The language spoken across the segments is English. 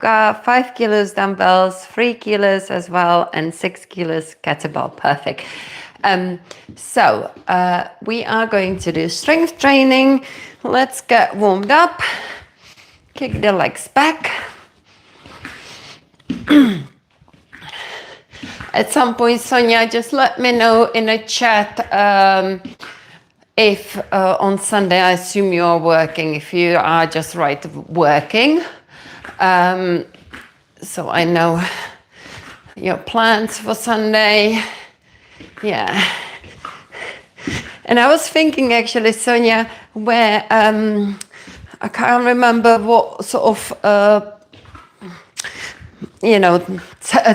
5 kilos dumbbells, 3 kilos as well, and 6 kilos kettlebell. Perfect. So we are going to do strength training. Let's get warmed up. Kick the legs back. At some point, Sonia, just let me know in a chat if on Sunday, I assume you are working, if you are just working. So I know your plans for Sunday. Yeah. And I was thinking actually, Sonia, where I can't remember what sort of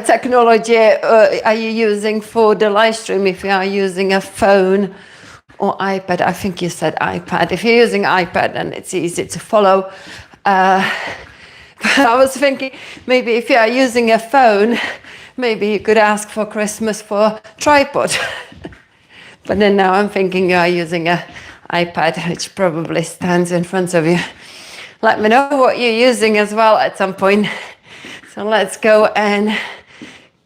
technology are you using for the live stream? If you are using a phone or iPad, I think you said iPad. If you're using iPad, then it's easy to follow. I was thinking maybe if you are using a phone, maybe you could ask for Christmas for a tripod. But then now I'm thinking you are using an iPad, which probably stands in front of you. Let me know what you're using as well at some point. So let's go and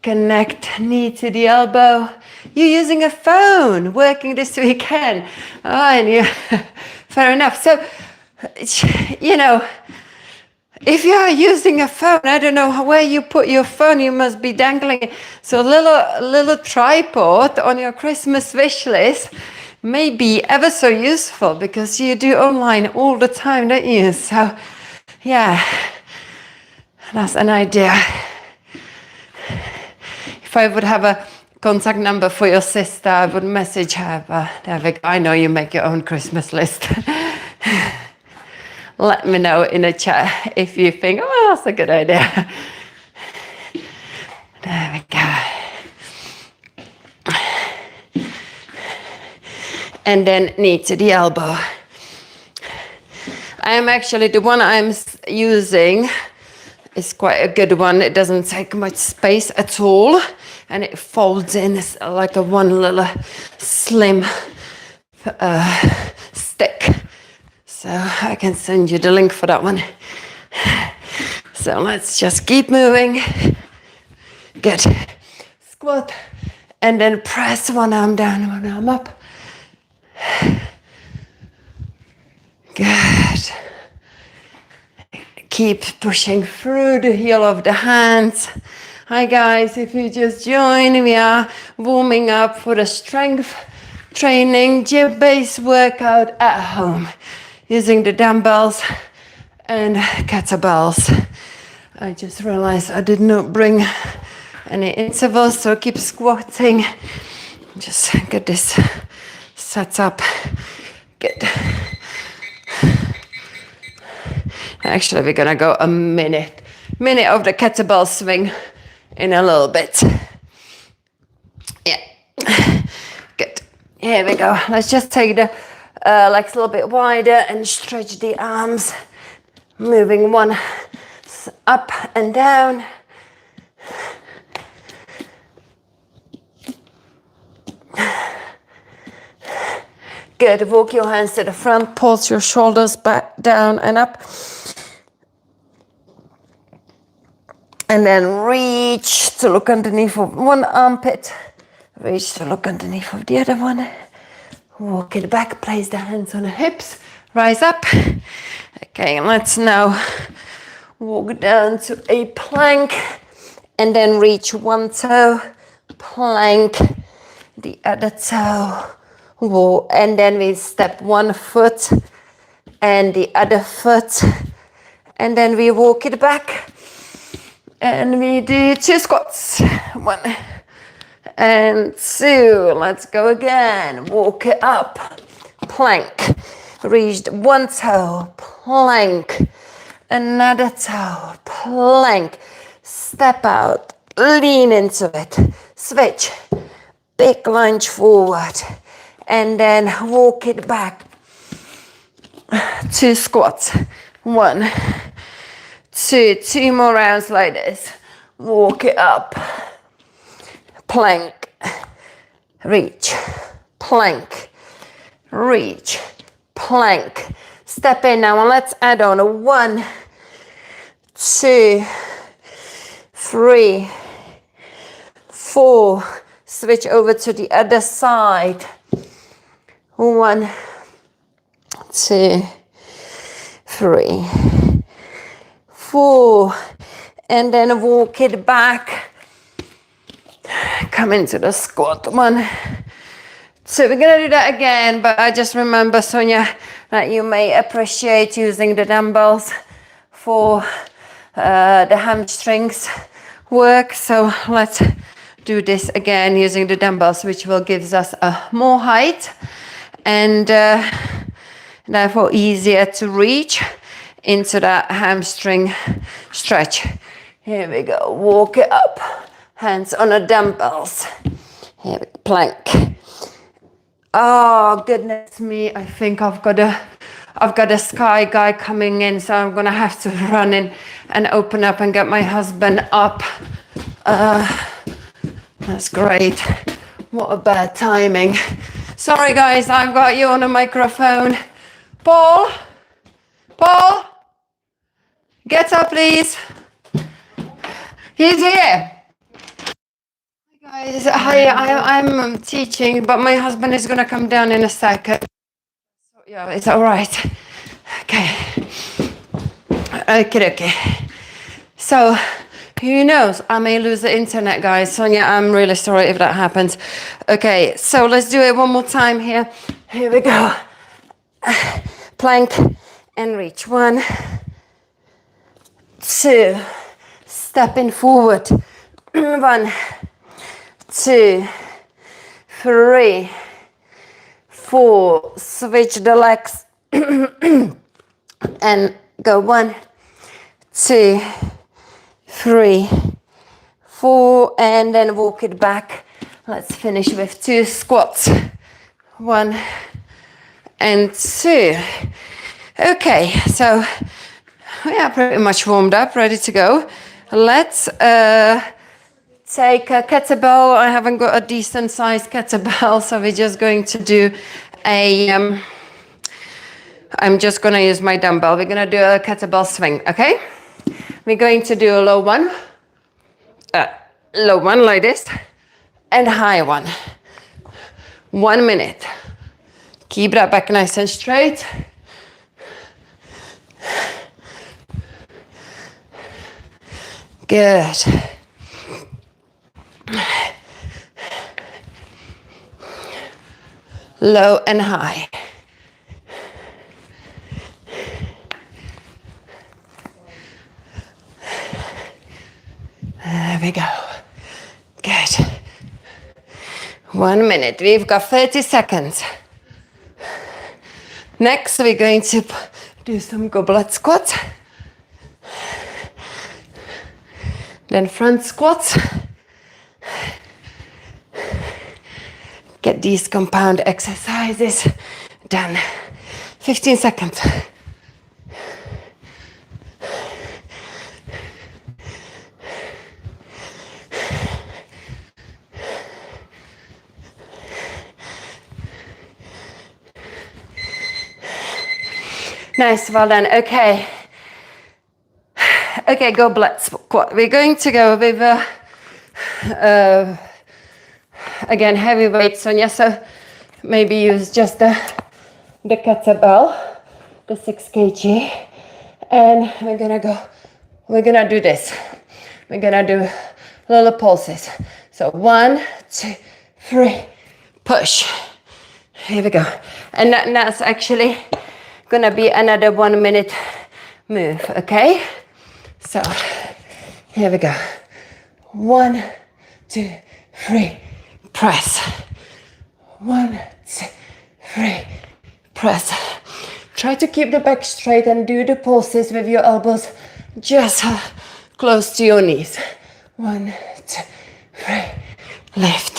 connect knee to the elbow. You're using a phone, working this weekend. Oh, and you, fair enough. So, if you are using a phone, I don't know where you put your phone, you must be dangling it. So little tripod on your Christmas wish list may be ever so useful because you do online all the time, don't you? So, yeah. That's an idea. If I would have a contact number for your sister, I would message her. But I know you make your own Christmas list. Let me know in a chat if you think, oh, that's a good idea. There we go. And then knee to the elbow. I am actually, the one I'm using is quite a good one. It doesn't take much space at all, and it folds in like a one little slim stick. So I can send you the link for that one. So let's just keep moving. Good. Squat, and then press one arm down, one arm up. Good. Keep pushing through the heel of the hands. Hi guys, if you just join, we are warming up for the strength training gym-based workout at home using the dumbbells and kettlebells. I just realized I did not bring any intervals, so keep squatting. Just get this set up. Good. Actually, we're gonna go a minute of the kettlebell swing in a little bit. Yeah, good. Here we go. Let's just take the legs a little bit wider and stretch the arms, moving one up and down. Good. Walk your hands to the front, pulse your shoulders back, down and up. And then reach to look underneath of one armpit. Reach to look underneath of the other one. Walk it back, place the hands on the hips. Rise up. Okay, let's now walk down to a plank. And then reach one toe, plank, the other toe. And then we step one foot and the other foot, and then we walk it back and we do 2 squats. 1 and 2. Let's go again. Walk it up, plank, reach one toe, plank, another toe, plank, step out, lean into it, switch, big lunge forward. And then walk it back. 2 squats. 1, 2. 2 more rounds like this. Walk it up. Plank. Reach. Plank. Reach. Plank. Step in now and let's add on a 1, 2, 3, 4. Switch over to the other side. 1, 2, 3, 4. And then walk it back. Come into the squat. 1, 2. We're gonna do that again, but I just remember, Sonia, that you may appreciate using the dumbbells for the hamstrings work. So let's do this again using the dumbbells, which will give us more height and therefore easier to reach into that hamstring stretch. Here we go. Walk it up. Hands on the dumbbells. Here we go. Plank. Oh goodness me! I think I've got a sky guy coming in, so I'm gonna have to run in and open up and get my husband up. That's great. What a bad timing. Sorry guys, I've got you on a microphone. Paul, get up please. He's here. Hi guys, hi, I'm teaching, but my husband is gonna come down in a second. So, yeah, it's all right. Okay. Okay. So, who knows? I may lose the internet, guys. Sonia, I'm really sorry if that happens. Okay, so let's do it one more time here. Here we go. Plank and reach. 1, 2. Stepping forward. 1, 2, 3, 4. Switch the legs and go. 1, 2, 3, 4, and then walk it back. Let's finish with 2 squats. 1 and 2. Okay, so we are pretty much warmed up, ready to go. Let's take a kettlebell. I haven't got a decent sized kettlebell, so we're just going to do a I'm just going to use my dumbbell. We're going to do a kettlebell swing, okay? We're going to do a low one like this, and high one. 1 minute. Keep that back nice and straight. Good. Low and high. There we go. Good. 1 minute. We've got 30 seconds. Next, we're going to do some goblet squats. Then front squats. Get these compound exercises done. 15 seconds. Nice, well done. Okay. Okay, goblet squat. We're going to go with again heavy weights, Sonia. So maybe use just the kettlebell, the 6 kg, and we're gonna do this. We're gonna do little pulses. So 1, 2, 3, push. Here we go. And that's actually gonna be another 1 minute move, okay? So here we go. 1, 2, 3, press. 1, 2, 3, press. Try to keep the back straight and do the pulses with your elbows just close to your knees. 1, 2, 3, lift.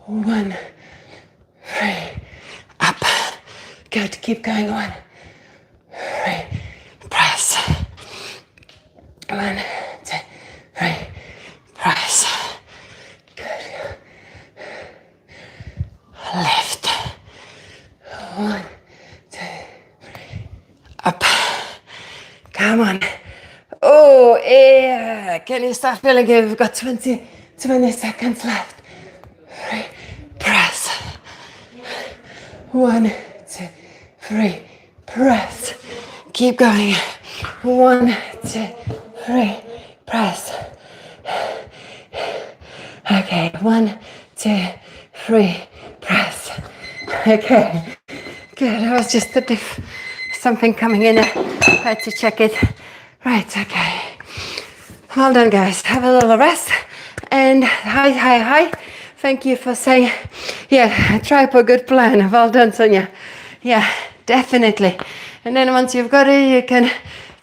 1, 3, up. Good, keep going. 1, 3, press. 1, 2, 3, press. Good. Lift. 1, 2, 3, up. Come on. Oh, Yeah, can you start feeling good? We've got 20 seconds left. 3, press. 1, 2, 3, press. Keep going. 1, 2, 3, press. Okay, 1, 2, 3, press. Okay, good. That was just something coming in. I had to check it. Right, okay. Well done, guys. Have a little rest. And hi. Thank you for saying, yeah, tripod, good plan. Well done, Sonia. Yeah, definitely. And then once you've got it, you can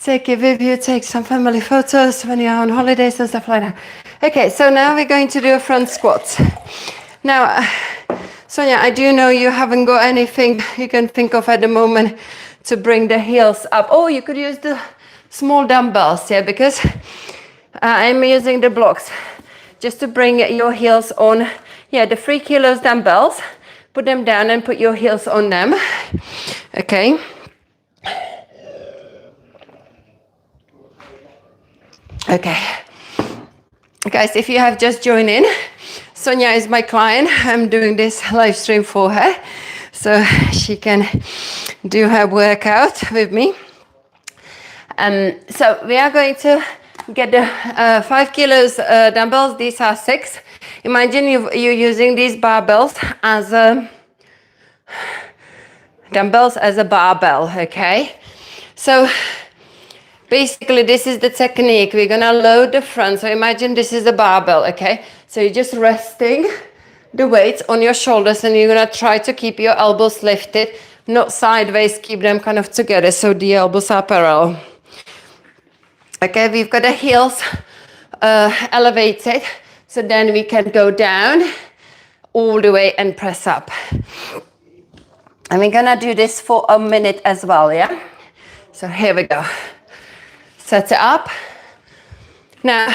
take it with you, take some family photos when you're on holidays and stuff like that. Okay, so now we're going to do a front squat. Now, Sonia, I do know you haven't got anything you can think of at the moment to bring the heels up. Oh, you could use the small dumbbells, yeah, because I'm using the blocks just to bring your heels on. Yeah, the 3 kilos dumbbells, put them down and put your heels on them. Okay. Okay. Guys, if you have just joined in, Sonia is my client. I'm doing this live stream for her so she can do her workout with me. So we are going to get the 5 kilos dumbbells. These are 6. Imagine you're using these barbells as dumbbells as a barbell, okay? So basically this is the technique. We're gonna load the front. So imagine this is a barbell, okay? So you're just resting the weights on your shoulders and you're gonna try to keep your elbows lifted, not sideways, keep them kind of together so the elbows are parallel. Okay, we've got the heels elevated, so then we can go down all the way and press up. And we're gonna do this for a minute as well, yeah? So here we go. Set it up. Now,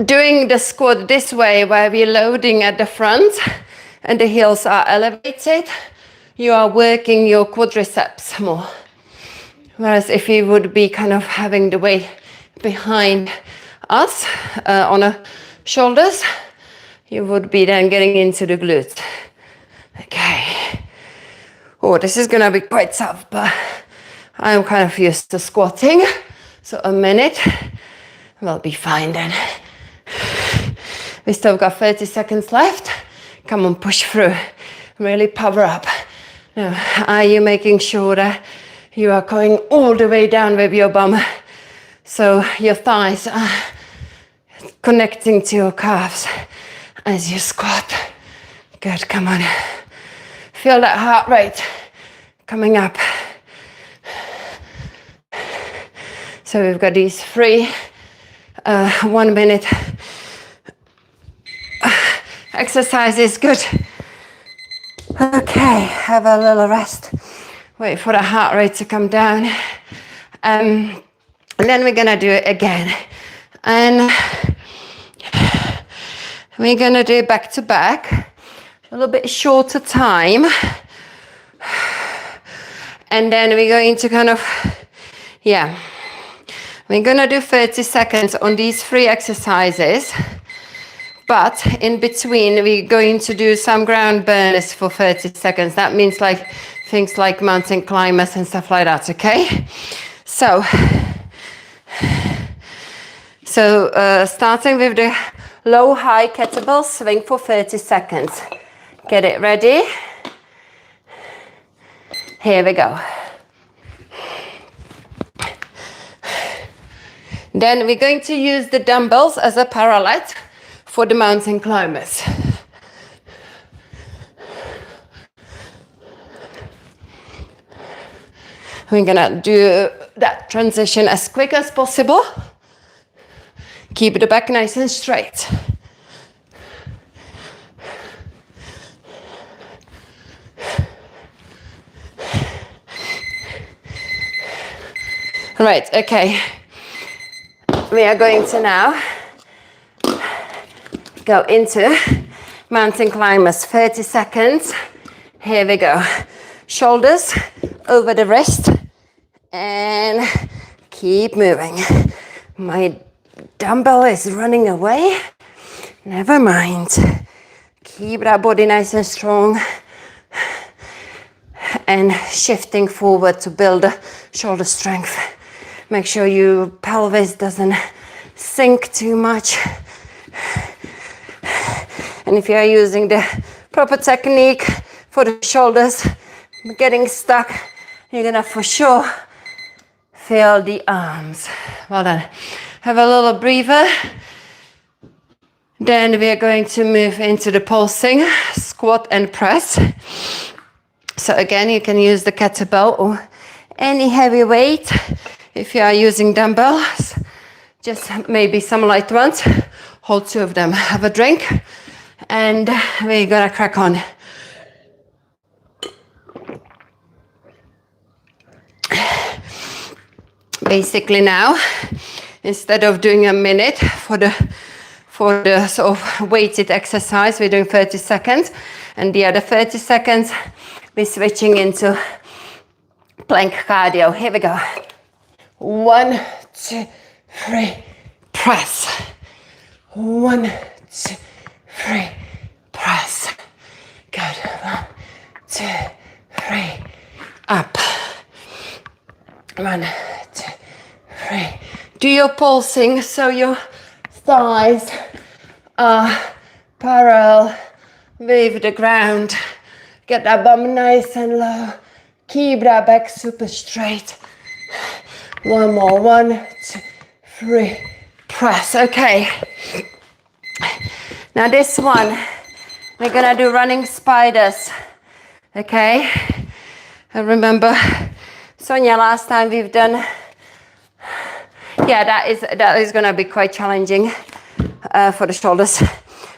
doing the squat this way, where we're loading at the front and the heels are elevated, you are working your quadriceps more. Whereas if you would be kind of having the weight behind us on our shoulders, you would be then getting into the glutes. Okay. Oh, this is gonna be quite tough, but I'm kind of used to squatting. So a minute, we'll be fine then. We still got 30 seconds left. Come on, push through. Really power up. Now, are you making sure that you are going all the way down with your bum so your thighs are connecting to your calves as you squat? Good, come on. Feel that heart rate coming up. So we've got these 3 1 minute exercises. Good. Okay, have a little rest. Wait for the heart rate to come down. And then we're gonna do it again. And we're gonna do it back to back. A little bit shorter time. And then we're going to kind of, yeah. We're gonna do 30 seconds on these 3 exercises. But in between, we're going to do some ground burners for 30 seconds. That means like things like mountain climbers and stuff like that, okay? So starting with the low-high kettlebell swing for 30 seconds. Get it ready. Here we go. Then we're going to use the dumbbells as a parallel for the mountain climbers. We're gonna do that transition as quick as possible. Keep the back nice and straight. Right, okay. We are going to now go into mountain climbers, 30 seconds. Here we go. Shoulders over the wrist and Keep moving. My dumbbell is running away. Never mind. Keep that body nice and strong. And shifting forward to build shoulder strength. Make sure your pelvis doesn't sink too much. And if you are using the proper technique for the shoulders, getting stuck, you're gonna for sure feel the arms. Well done. Have a little breather. Then we are going to move into the pulsing squat and press. So again, you can use the kettlebell or any heavy weight. If you are using dumbbells, just maybe some light ones. Hold 2 of them. Have a drink. And we're gonna crack on. Basically now, instead of doing a minute for the sort of weighted exercise, we're doing 30 seconds. And the other 30 seconds, we're switching into plank cardio. Here we go. 1, 2, 3, press. 1, 2, 3, press. Good. 1, 2, 3, up. 1, 2, 3. Do your pulsing so your thighs are parallel with the ground. Get that bum nice and low. Keep that back super straight. 1 more. 1, 2, 3. Press. Okay. Now this one, we're gonna do running spiders. Okay. And remember, Sonia, last time we've done. Yeah, that is gonna be quite challenging for the shoulders.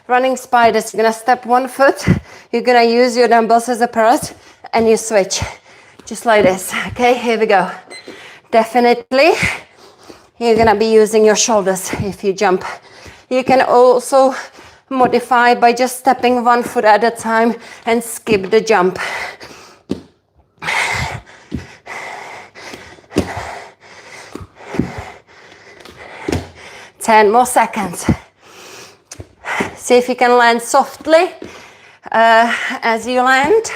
Running spiders. You're gonna step 1 foot. You're gonna use your dumbbells as a parrot, and you switch, just like this. Okay, here we go. Definitely, you're gonna be using your shoulders if you jump. You can also modify by just stepping 1 foot at a time and skip the jump. Ten more seconds. See if you can land softly as you land.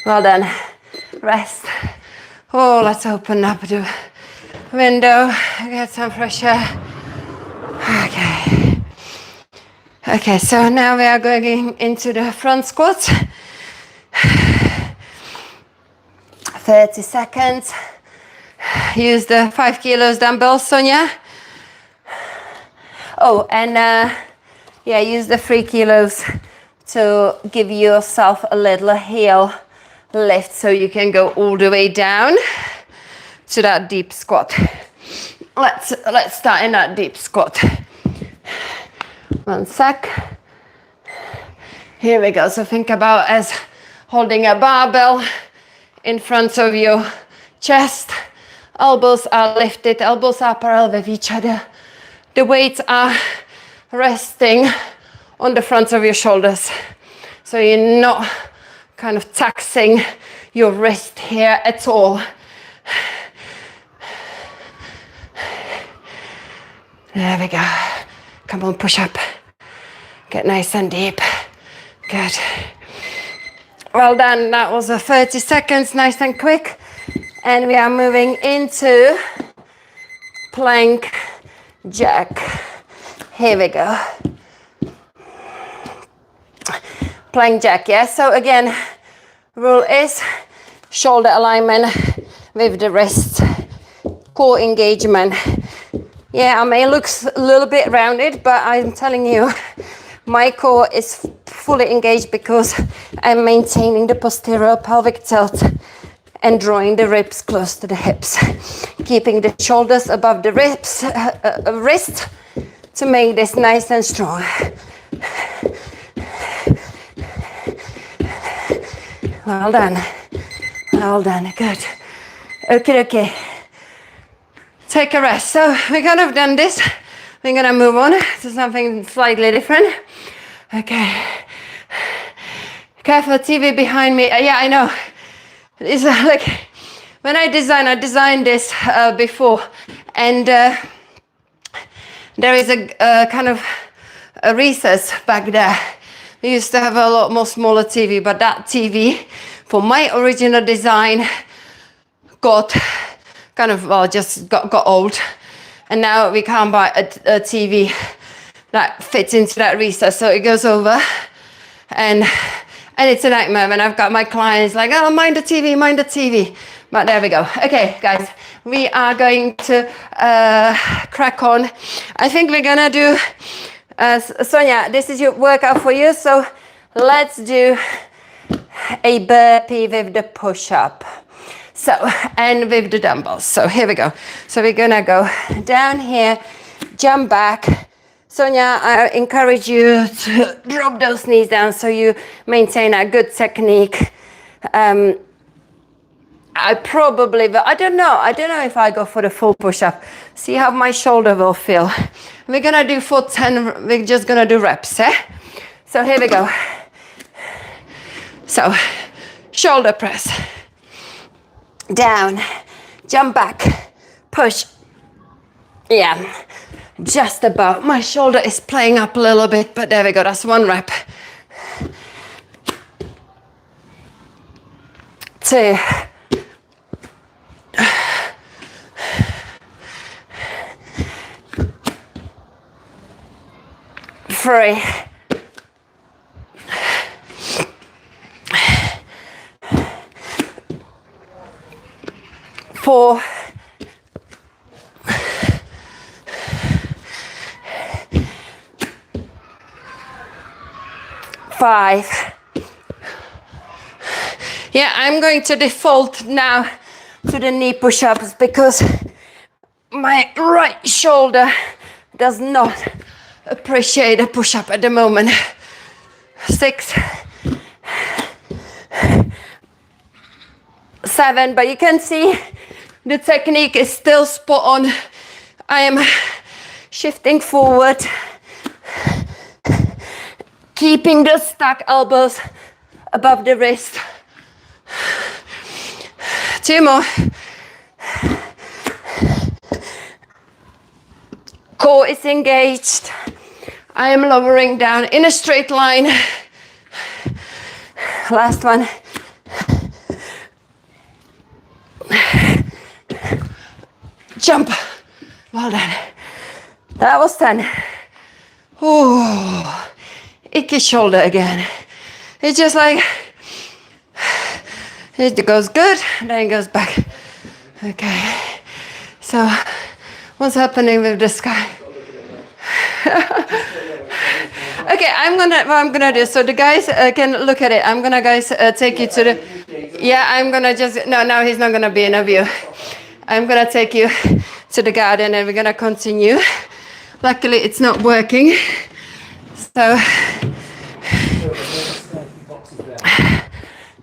Well done. Rest. Oh, let's open up the window, get some fresh air. Okay. Okay, so now we are going into the front squat. 30 seconds. Use the 5 kilos dumbbells, Sonia. Oh, and yeah, use the 3 kilos to give yourself a little heel lift so you can go all the way down to that deep squat. Let's start in that deep squat. 1 sec. Here we go. So think about as holding a barbell in front of your chest. Elbows are lifted, elbows are parallel with each other. The weights are resting on the front of your shoulders. So you're not kind of taxing your wrist here at all. There we go. Come on, push up. Get nice and deep. Good. Well done. That was a 30 seconds, nice and quick. And we are moving into plank jack. Here we go. Plank jack, yeah? So again, rule is shoulder alignment with the wrist, core engagement. Yeah, I may look a little bit rounded, but I'm telling you, my core is fully engaged because I'm maintaining the posterior pelvic tilt and drawing the ribs close to the hips, keeping the shoulders above the ribs, wrist to make this nice and strong. Well done. Well done. Good. Okay. Take a rest. So we kind of done this. We're gonna move on to something slightly different. Okay. Careful, TV behind me. Yeah, I know. It's like when I designed this before, and there is a kind of a recess back there. We used to have a lot more smaller TV, but that TV for my original design got kind of, well, just got old. And now we can't buy a TV that fits into that recess. So it goes over and it's a nightmare when I've got my clients like, oh, mind the TV, mind the TV. But there we go. Okay, guys, we are going to crack on. I think we're gonna do, Sonia, this is your workout for you. So let's do a burpee with the push-up. So, and with the dumbbells. So here we go. So we're gonna go down here, jump back. Sonia, I encourage you to drop those knees down so you maintain a good technique. I probably, but I don't know if I go for the full push-up. See how my shoulder will feel. We're gonna do for 10, we're just gonna do reps, eh? So here we go. So, shoulder press. Down, jump back, push. Yeah, just about. My shoulder is playing up a little bit, but there we go, that's one rep. 2. 3. 4. 5. Yeah, I'm going to default now to the knee push-ups because my right shoulder does not appreciate a push-up at the moment. 6. 7, but you can see the technique is still spot on. I am shifting forward, keeping the stack elbows above the wrist. 2 more. Core is engaged. I am lowering down in a straight line. Last one. Jump. Well done. That was 10. Ooh, icky shoulder again. It's just like, it goes good, then it goes back. Okay. So, what's happening with this guy? Okay, what I'm gonna do, so the guys can look at it. I'm gonna, guys, take you to the, yeah, I'm gonna just, no, now he's not gonna be in a view. I'm gonna take you to the garden and we're gonna continue. Luckily, it's not working. So,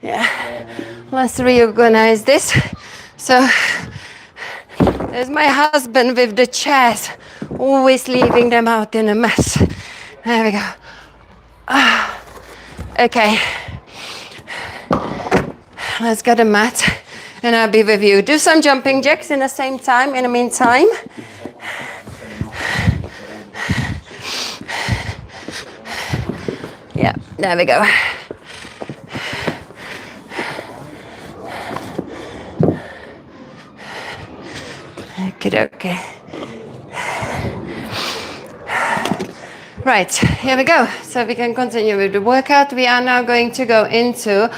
yeah, let's reorganize this. So, there's my husband with the chairs, always leaving them out in a mess. There we go. Okay. Let's get a mat and I'll be with you. Do some jumping jacks in the same time, in the meantime. Yeah, there we go. Okay. Right, here we go. So we can continue with the workout. We are now going to go into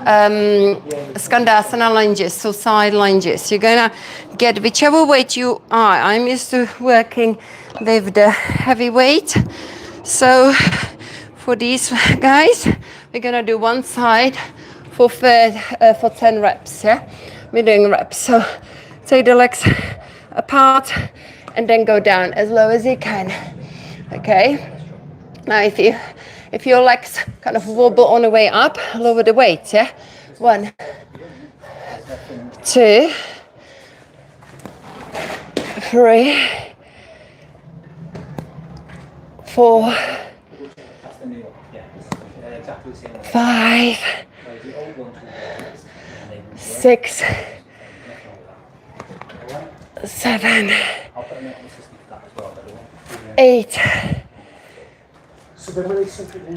Skandasana lunges, so side lunges. You're gonna get whichever weight you are. I'm used to working with the heavy weight. So for these guys, we're gonna do one side for 10 reps, yeah? We're doing reps. So take the legs apart and then go down as low as you can. Okay? Now if your legs kind of wobble on the way up, lower the weight, yeah? 1, 2, 3, 4, 5, 6, 7, 8,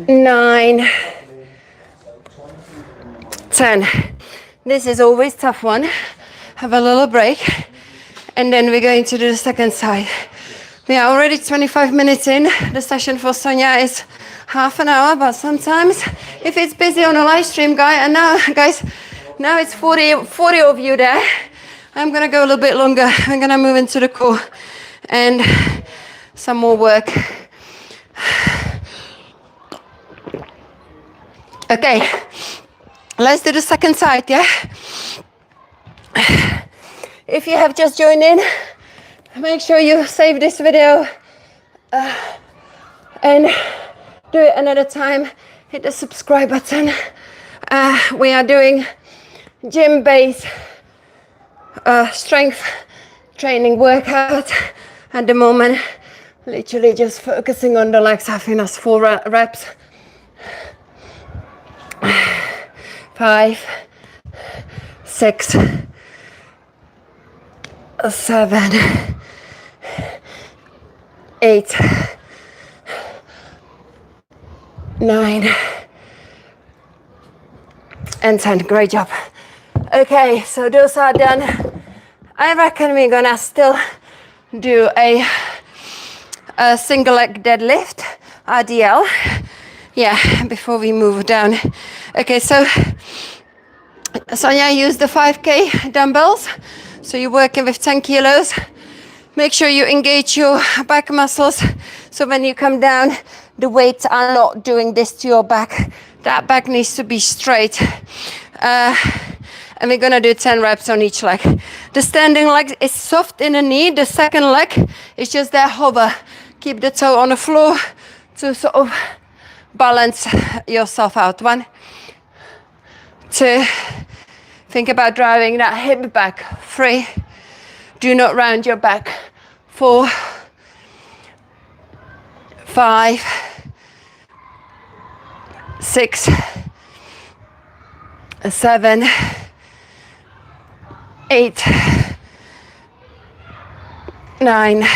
9, 10. This is always tough one. Have a little break. And then we're going to do the second side. We are already 25 minutes in. The session for Sonia is half an hour, but sometimes if it's busy on a live stream, guys, now it's 40 of you there. I'm gonna go a little bit longer. I'm gonna move into the core and some more work. Okay, let's do the second side, yeah? If you have just joined in, make sure you save this video and do it another time. Hit the subscribe button. We are doing gym-based strength training workout at the moment. Literally just focusing on the legs, having us 4 reps. 5, 6, 7, 8, 9, and 10. Great job. Okay, so those are done. I reckon we're gonna still do a single leg deadlift, RDL. Yeah, before we move down. Okay, so Sonia used the 5K dumbbells. So you're working with 10 kilos. Make sure you engage your back muscles. So when you come down, the weights are not doing this to your back. That back needs to be straight. And we're gonna do 10 reps on each leg. The standing leg is soft in the knee. The second leg is just there, hover. Keep the toe on the floor to sort of balance yourself out. 1, 2, think about driving that hip back. 3, do not round your back. 4, 5, 6, 7, 8, 9,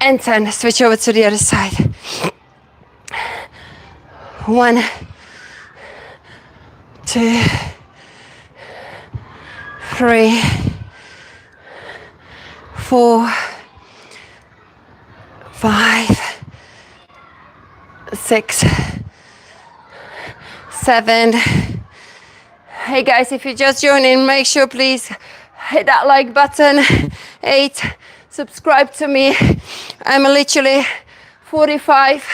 and 10. Switch over to the other side. 1, 2, 3, 4, 5, 6, 7. Hey guys, if you just joined in, make sure please hit that like button. 8, subscribe to me. I'm literally 45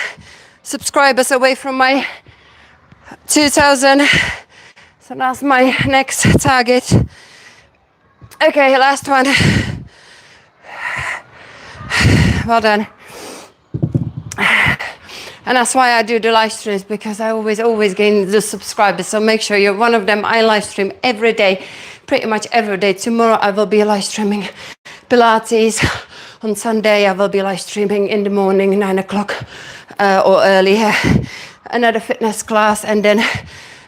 subscribers away from my 2,000. So that's my next target. Okay, last one. Well done. And that's why I do the live streams, because I always gain the subscribers. So make sure you're one of them. I live stream every day, pretty much every day. Tomorrow I will be live streaming Pilates. On Sunday I will be live streaming in the morning, 9 o'clock or earlier. Another fitness class, and then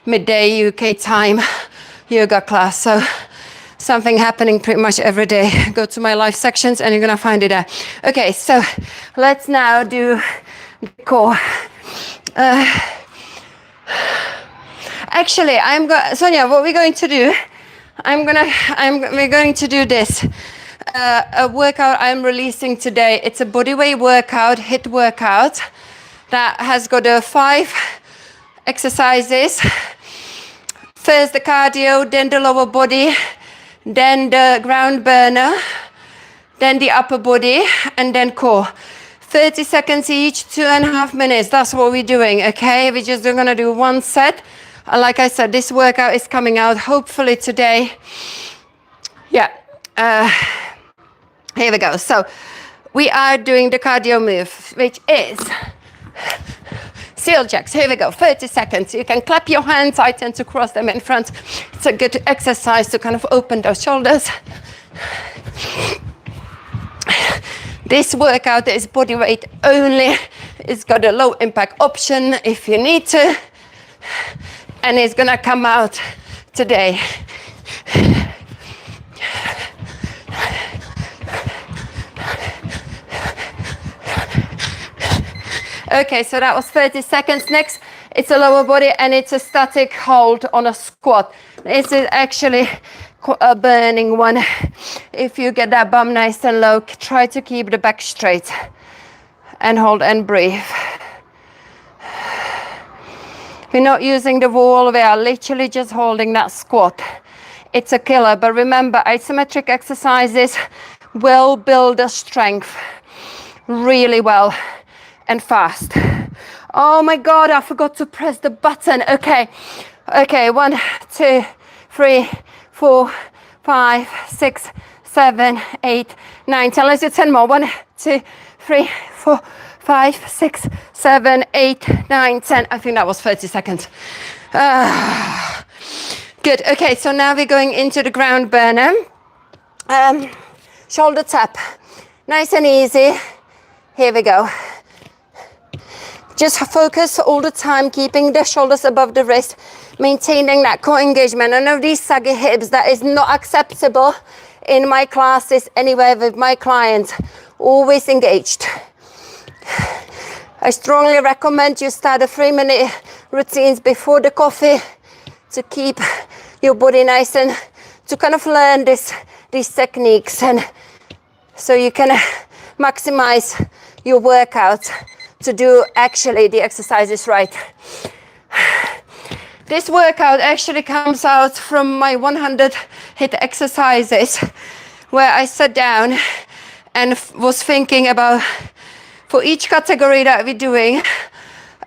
midday UK time yoga class. So something happening pretty much every day. Go to my live sections and you're gonna find it there. Okay, so let's now do core. Actually, Sonia, what we're going to do, we're going to do this. A workout I'm releasing today. It's a bodyweight workout, HIIT workout, that has got 5 exercises. First the cardio, then the lower body, then the ground burner, then the upper body, and then core. 30 seconds each, 2.5 minutes. That's what we're doing, okay? We're just gonna do 1 set. Like I said, this workout is coming out hopefully today. Yeah, here we go. So we are doing the cardio move, which is seal jacks. Here we go, 30 seconds. You can clap your hands. I tend to cross them in front. It's a good exercise to kind of open those shoulders. This workout is body weight only. It's got a low impact option if you need to. And it's gonna come out today. Okay, so that was 30 seconds. Next, it's a lower body and it's a static hold on a squat. This is actually a burning one. If you get that bum nice and low, try to keep the back straight and hold and breathe. We're not using the wall, we are literally just holding that squat. It's a killer, but remember, isometric exercises will build the strength really well and fast. Oh my God, I forgot to press the button. Okay, 1, 2, 3, 4, 5, 6, 7, 8, 9, 10. Let's do 10 more. 1, 2, 3, 4, 5, 6, 7, 8, 9, 10. I think that was 30 seconds. Good. Okay, so now we're going into the ground burner. Shoulder tap. Nice and easy. Here we go. Just focus all the time, keeping the shoulders above the wrist, maintaining that core engagement. I know these saggy hips, that is not acceptable in my classes, anywhere with my clients. Always engaged. I strongly recommend you start a 3-minute routines before the coffee to keep your body nice and to kind of learn these techniques, and so you can maximize your workout to do actually the exercises right. This workout actually comes out from my 100 HIIT exercises, where I sat down and was thinking about, for each category that we're doing,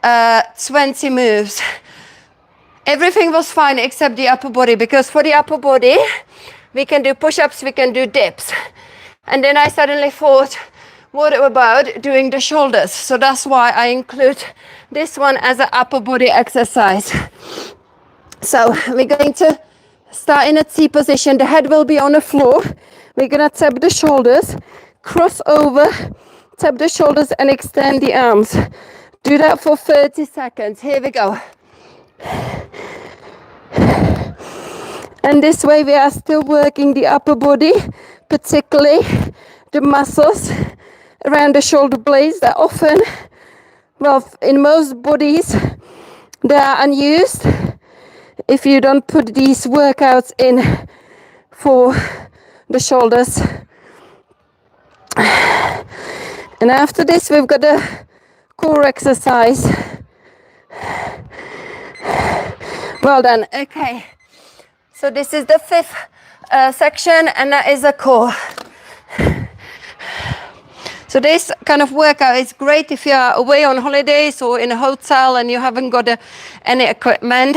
20 moves. Everything was fine except the upper body, because for the upper body, we can do push-ups, we can do dips. And then I suddenly thought, what about doing the shoulders? So that's why I include this one as an upper body exercise. So we're going to start in a T position. The head will be on the floor. We're gonna tap the shoulders, cross over, tap the shoulders and extend the arms. Do that for 30 seconds. Here we go. And this way we are still working the upper body, particularly the muscles around the shoulder blades that often, well, in most bodies, they are unused if you don't put these workouts in for the shoulders. And after this, we've got a core exercise. Well done. Okay. So this is the 5th section, and that is a core. So this kind of workout is great if you are away on holidays or in a hotel and you haven't got any equipment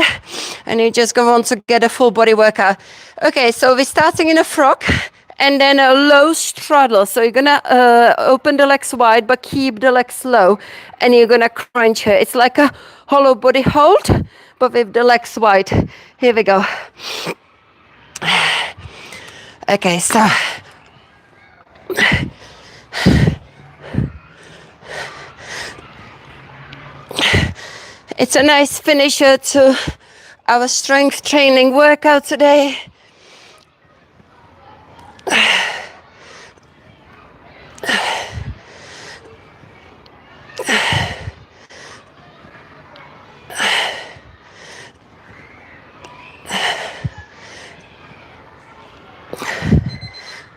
and you just go on to get a full body workout. Okay, so we're starting in a frog and then a low straddle. So you're gonna open the legs wide but keep the legs low, and you're gonna crunch here. It's like a hollow body hold but with the legs wide. Here we go. Okay, so it's a nice finisher to our strength training workout today.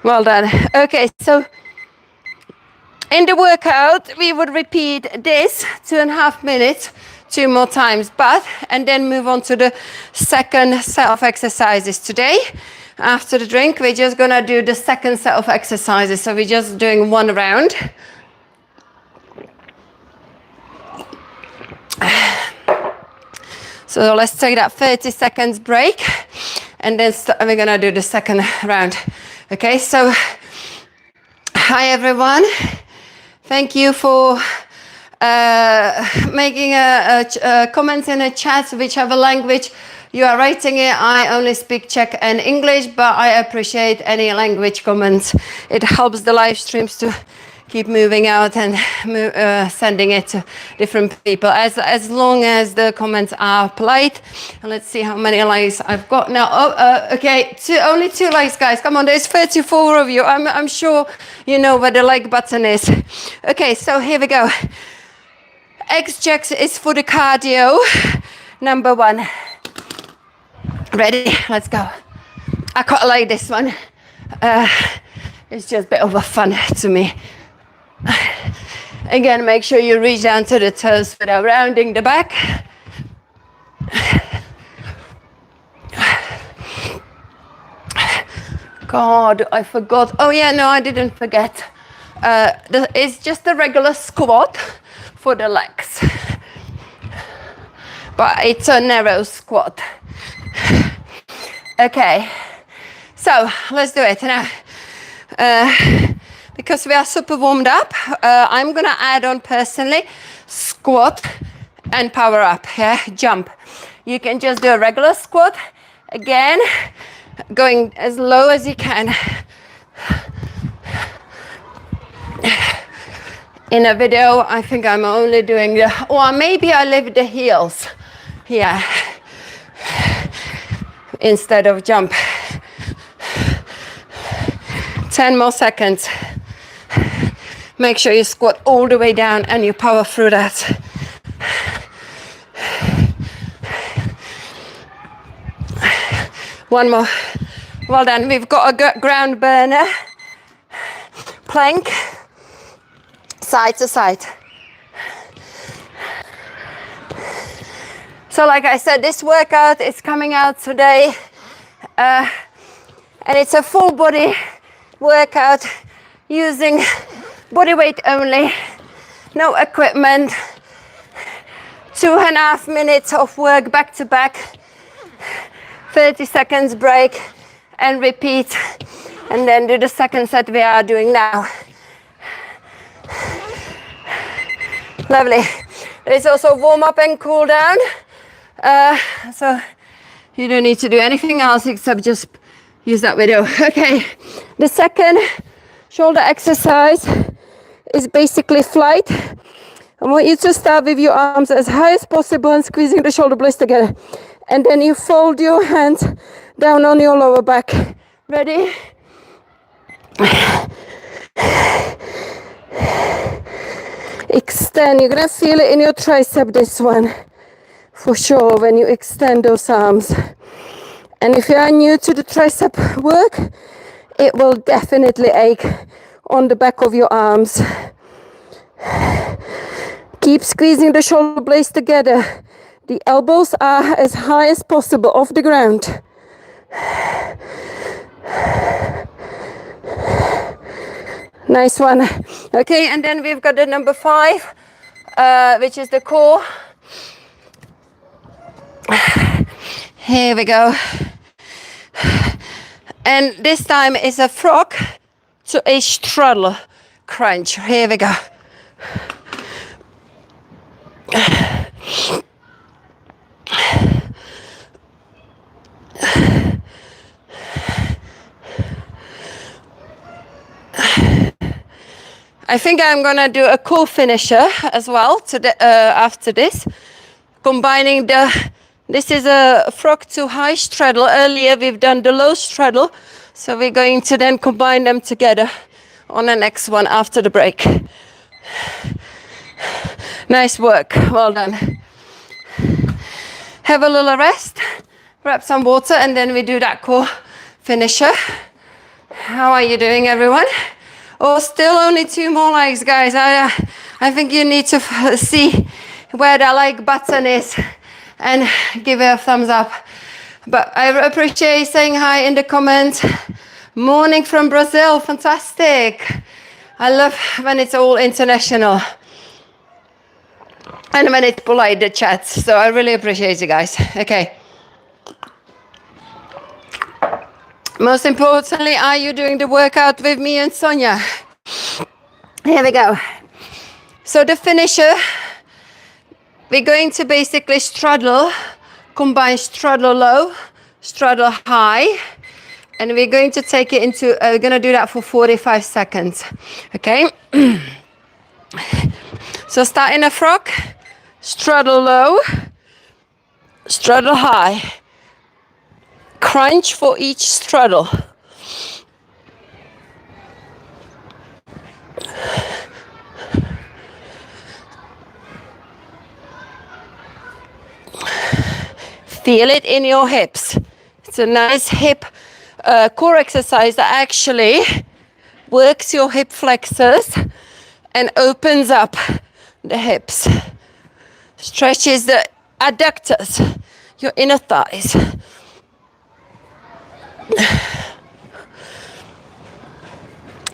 Well done. Okay, so in the workout, we would repeat this 2.5 minutes, 2 more times, and then move on to the second set of exercises today. After the drink, we're just gonna do the second set of exercises. So we're just doing 1 round. So let's take that 30 seconds break, and then we're gonna do the second round. Okay, so hi everyone. Thank you for making comments in the chat, whichever language you are writing it. I only speak Czech and English, but I appreciate any language comments. It helps the live streams to keep moving out and sending it to different people as long as the comments are polite. And let's see how many likes I've got now. Okay, only 2 likes, guys. Come on, there's 34 of you. I'm sure you know where the like button is. Okay, so here we go. X-Checks is for the cardio. Number 1. Ready? Let's go. I quite like this one. It's just a bit of a fun to me. Again, make sure you reach down to the toes without rounding the back. God, I forgot. Oh yeah, no, I didn't forget. It's just a regular squat for the legs. But it's a narrow squat. Okay, so let's do it now. Because we are super warmed up, I'm gonna add on personally squat and power up, yeah, jump. You can just do a regular squat, again, going as low as you can. In a video, I think I'm only doing or maybe I leave the heels here instead of jump. 10 more seconds. Make sure you squat all the way down and you power through that. One more. Well done. We've got a ground burner. Plank. Side to side. So like I said, this workout is coming out today. And it's a full body workout using body weight only, no equipment, 2.5 minutes of work back to back, 30 seconds break and repeat, and then do the second set we are doing now. Lovely. There's also warm up and cool down, so you don't need to do anything else except just use that video. Okay, the second shoulder exercise is basically flight. I want you to start with your arms as high as possible and squeezing the shoulder blades together. And then you fold your hands down on your lower back. Ready? Extend. You're gonna feel it in your tricep, this one, for sure, when you extend those arms. And if you are new to the tricep work, it will definitely ache on the back of your arms. Keep squeezing the shoulder blades together. The elbows are as high as possible off the ground. Nice one. Okay, and then we've got the number 5, which is the core. Here we go. And this time is a frog to a straddle crunch. Here we go. I think I'm gonna do a core finisher as well after this, combining this is a frog to high straddle. Earlier we've done the low straddle, so we're going to then combine them together on the next one after the break. Nice work, well done. Have a little rest, grab some water, and then we do that core finisher. How are you doing, everyone? Oh, still only 2 more likes, guys. I think you need to see where the like button is and give it a thumbs up. But I appreciate saying hi in the comments. Morning from Brazil, fantastic. I love when it's all international. And when it's polite, the chats. So I really appreciate you guys. Okay. Most importantly, are you doing the workout with me and Sonia? Here we go. So the finisher, we're going to basically straddle, combine straddle low, straddle high, And we're going to take it into, we're going to do that for 45 seconds. Okay? So start in a frog, straddle low, straddle high. Crunch for each straddle. Feel it in your hips. It's a nice hip core exercise that actually works your hip flexors and opens up the hips. Stretches the adductors, your inner thighs.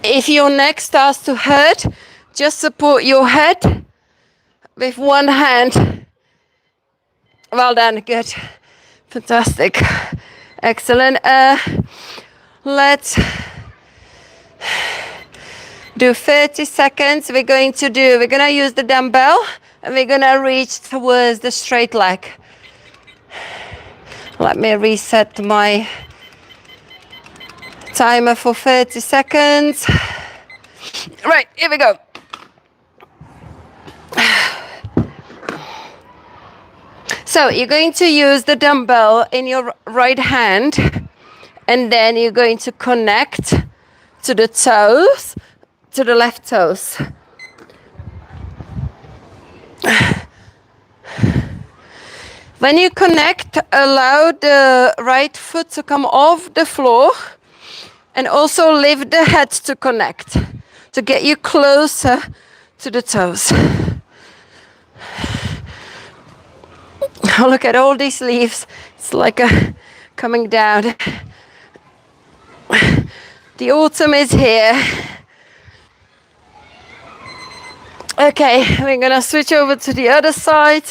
If your neck starts to hurt, just support your head with one hand. Well done, good. Fantastic. Excellent. Let's do 30 seconds. We're going to use the dumbbell and we're going to reach towards the straight leg. Let me reset my timer for 30 seconds. Right, here we go. So you're going to use the dumbbell in your right hand and then you're going to connect to the toes, to the left toes. When you connect, allow the right foot to come off the floor and also lift the head to connect, to get you closer to the toes. Look at all these leaves. It's like coming down. The autumn is here. Okay, we're gonna switch over to the other side.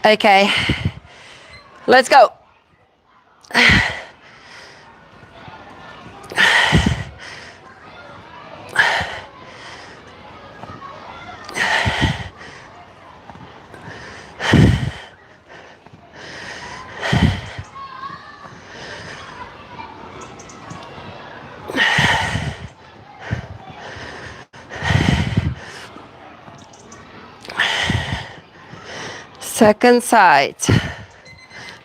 Okay, let's go. Second side.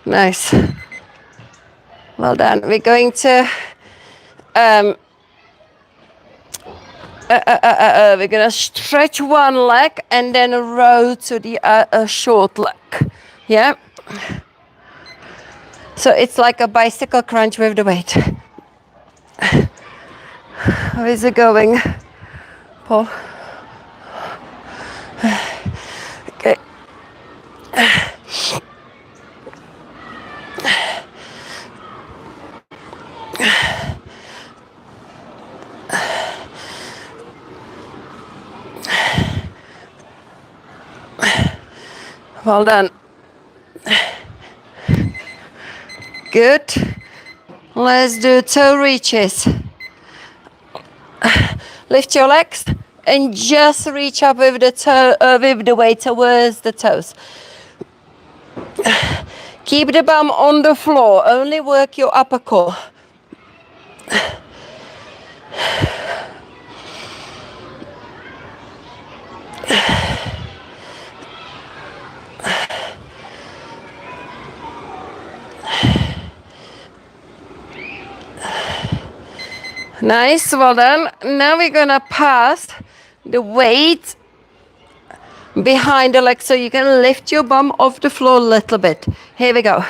Nice. Well done. We're going to we're gonna stretch one leg and then row to the short leg. Yeah. So it's like a bicycle crunch with the weight. How is it going, Paul? Okay. Well done. Good. Let's do toe reaches. Lift your legs and just reach up with the toe, with the weight towards the toes. Keep the bum on the floor. Only work your upper core. Nice, well done. Now we're gonna pass the weight behind the leg so you can lift your bum off the floor a little bit. Here we go.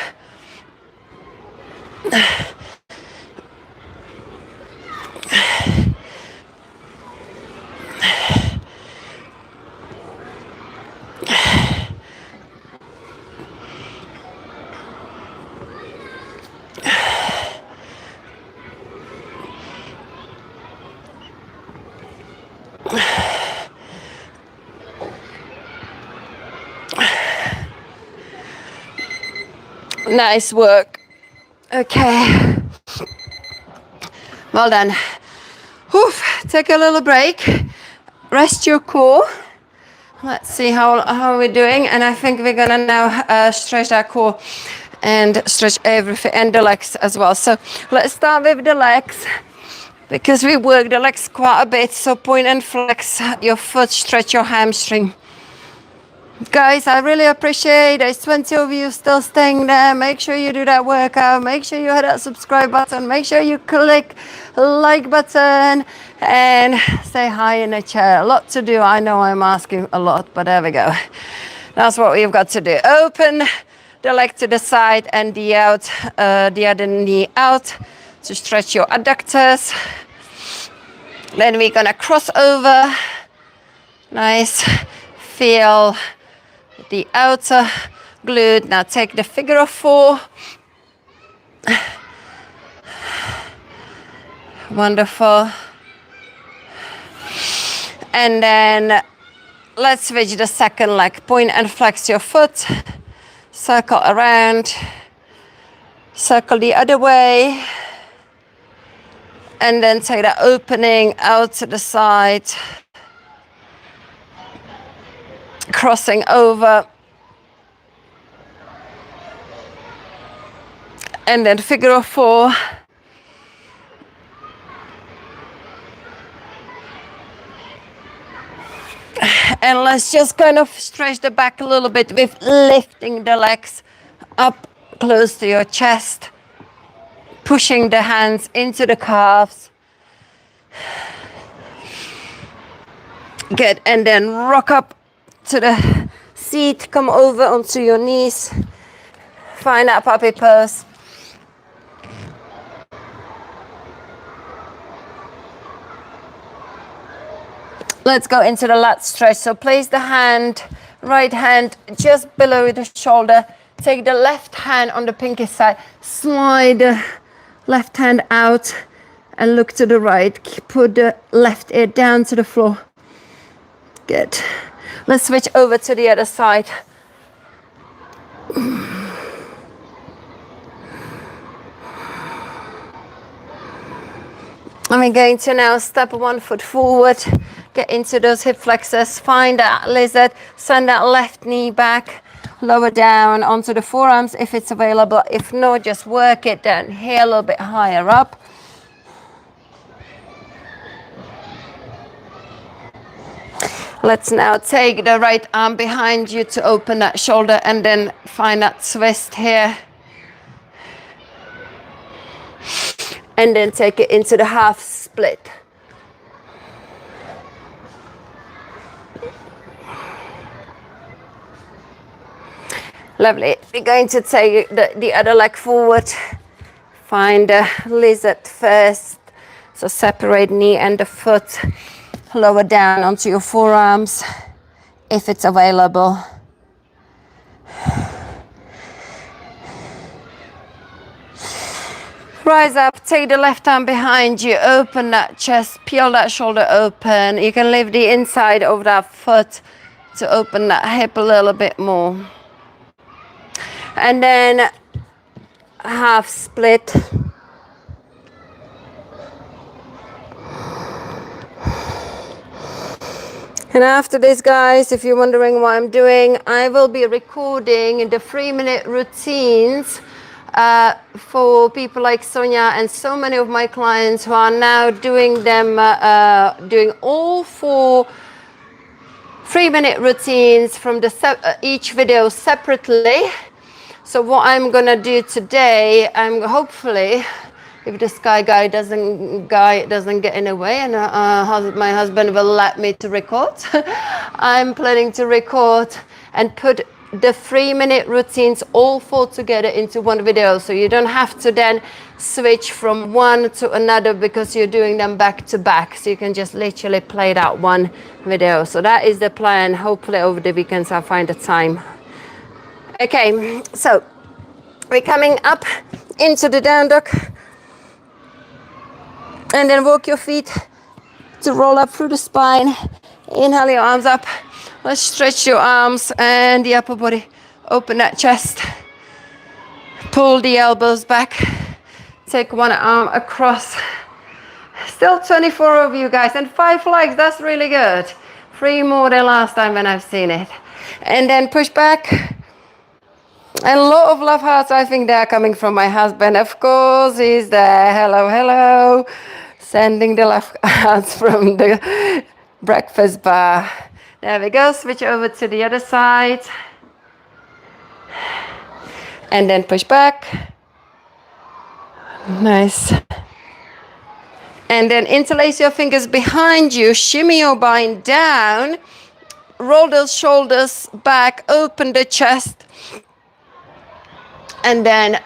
Nice work. Okay. Well done. Oof. Take a little break. Rest your core. Let's see how we're doing. And I think we're gonna now stretch our core and stretch everything and the legs as well. So let's start with the legs because we work the legs quite a bit. So point and flex your foot, stretch your hamstring. Guys, I really appreciate there's 20 of you still staying there. Make sure you do that workout. Make sure you hit that subscribe button. Make sure you click like button and say hi in the chat. A lot to do. I know I'm asking a lot, but there we go. That's what we've got to do. Open the leg to the side and the other knee out to stretch your adductors. Then we're gonna cross over. Nice. Feel the outer glute. Now take the figure of 4. Wonderful. And then let's switch the second leg. Point and flex your foot. Circle around. Circle the other way. And then take that opening out to the side. Crossing over. And then figure of 4. And let's just kind of stretch the back a little bit with lifting the legs up close to your chest. Pushing the hands into the calves. Good. And then rock up to the seat, come over onto your knees, find that puppy pose. Let's go into the lat stretch. So place the right hand just below the shoulder. Take the left hand on the pinky side, slide the left hand out and look to the right. Put the left ear down to the floor. Good. Let's switch over to the other side. And we're going to now step 1 foot forward, get into those hip flexors, find that lizard, send that left knee back, lower down onto the forearms if it's available. If not, just work it down here a little bit higher up. Let's now take the right arm behind you to open that shoulder and then find that twist here. And then take it into the half split. Lovely. We're going to take the other leg forward. Find the lizard first. So separate knee and the foot. Lower down onto your forearms if it's available. Rise up, take the left arm behind you, open that chest, peel that shoulder open. You can lift the inside of that foot to open that hip a little bit more. And then half split. And after this, guys, if you're wondering what I'm doing, I will be recording the 3-minute routines for people like Sonia and so many of my clients who are now doing them, doing all 4 3-minute routines from each video separately. So what I'm gonna do today, I'm hopefully, if this guy doesn't get in the way and my husband will let me to record, I'm planning to record and put the 3-minute routines all 4 together into one video, so you don't have to then switch from one to another because you're doing them back to back. So you can just literally play that one video. So that is the plan. Hopefully over the weekends I'll find the time. Okay, so we're coming up into the down dog. And then walk your feet to roll up through the spine. Inhale your arms up. Let's stretch your arms and the upper body. Open that chest. Pull the elbows back. Take one arm across. Still 24 of you guys and 5 legs. That's really good. 3 more than last time when I've seen it. And then push back. And a lot of love hearts, I think they are coming from my husband. Of course, he's there. Hello, hello. Sending the love hearts from the breakfast bar. There we go. Switch over to the other side. And then push back. Nice. And then interlace your fingers behind you. Shimmy your spine down. Roll those shoulders back. Open the chest. And then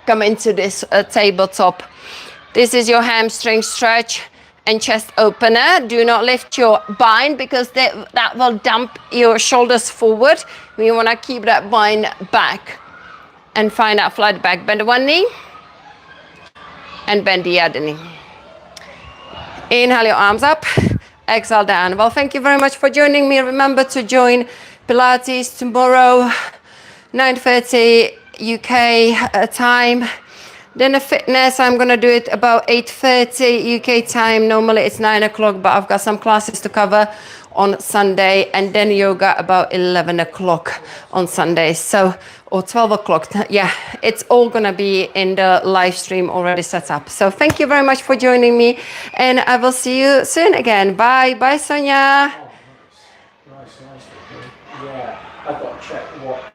come into this tabletop. This is your hamstring stretch and chest opener. Do not lift your spine because that will dump your shoulders forward. We want to keep that spine back and find that flat back. Bend one knee and bend the other knee. Inhale your arms up, exhale down. Well, thank you very much for joining me. Remember to join Pilates tomorrow, 9:30 UK time. Then the fitness, I'm gonna do it about 8:30 UK time. Normally it's 9 o'clock, but I've got some classes to cover on Sunday, and then yoga about 11 o'clock on Sunday. So, or 12 o'clock. Yeah, it's all gonna be in the live stream already set up. So thank you very much for joining me, and I will see you soon again. Bye, bye, Sonia. Nice. Yeah, I've got to check what